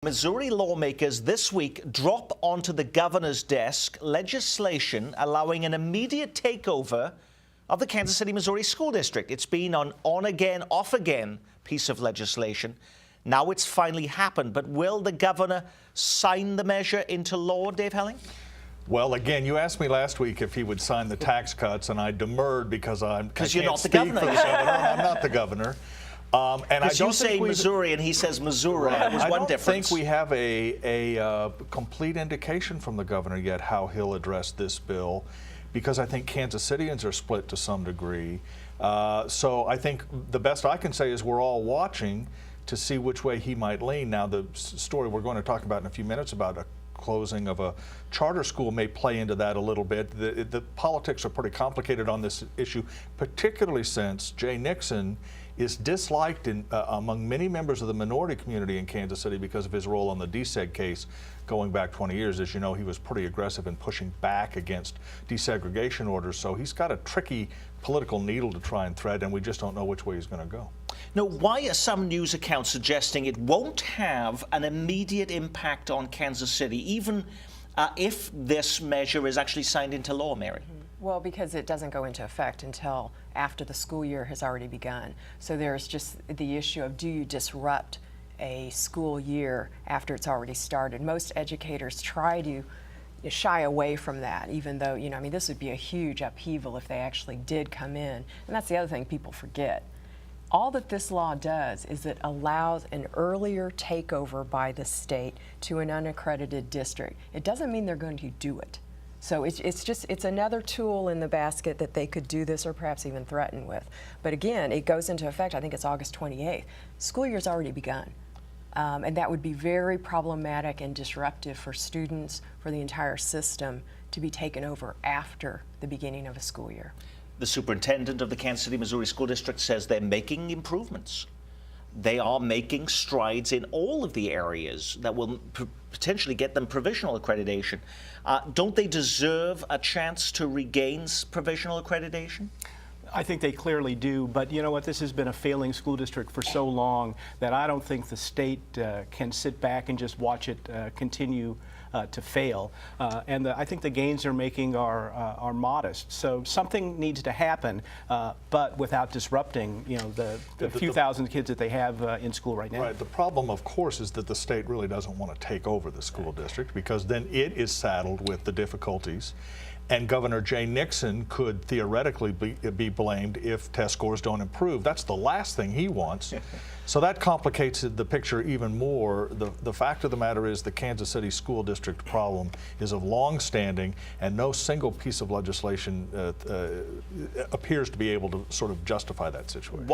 Missouri lawmakers this week drop onto the governor's desk legislation allowing an immediate takeover of the Kansas City, Missouri School District. It's been an on-again, off-again piece of legislation. Now it's finally happened. But will the governor sign the measure into law, Dave Helling? Well, again, you asked me last week if he would sign the tax cuts, and I demurred because you're not the governor. I'm not the governor. Because you say Missouri and he says Missouri. Right. There's one difference. I don't think we have a complete indication from the governor yet how he'll address this bill, because I think Kansas Cityans are split to some degree. So I think the best I can say is we're all watching to see which way he might lean. Now, the story we're going to talk about in a few minutes about a closing of a charter school may play into that a little bit. The politics are pretty complicated on this issue, particularly since Jay Nixon is disliked among many members of the minority community in Kansas City because of his role on the DSEG case going back 20 years. As you know, he was pretty aggressive in pushing back against desegregation orders, so he's got a tricky political needle to try and thread, and we just don't know which way he's going to go. Now, why are some news accounts suggesting it won't have an immediate impact on Kansas City, even if this measure is actually signed into law, Mary? Well, because it doesn't go into effect until after the school year has already begun. So there's just the issue of, do you disrupt a school year after it's already started? Most educators try to shy away from that, even though, I mean, this would be a huge upheaval if they actually did come in. And that's the other thing people forget. All that this law does is it allows an earlier takeover by the state to an unaccredited district. It doesn't mean they're going to do it. So it's another tool in the basket that they could do this or perhaps even threaten with. But again, it goes into effect, I think it's August 28th. School year's already begun. And that would be very problematic and disruptive for students, for the entire system, to be taken over after the beginning of a school year. The superintendent of the Kansas City, Missouri School District says they're making improvements. They are making strides in all of the areas that will potentially get them provisional accreditation. Don't they deserve a chance to regain provisional accreditation? I think they clearly do, but you know what, this has been a failing school district for so long that I don't think the state can sit back and just watch it continue to fail. I think the gains they're making are modest. So something needs to happen, but without disrupting, the few thousand kids that they have in school right now. Right. The problem, of course, is that the state really doesn't want to take over the school district, because then it is saddled with the difficulties. And Governor Jay Nixon could theoretically be blamed if test scores don't improve. That's the last thing he wants. So that complicates the picture even more. The fact of the matter is the Kansas City School District problem is of long standing, and no single piece of legislation appears to be able to sort of justify that situation.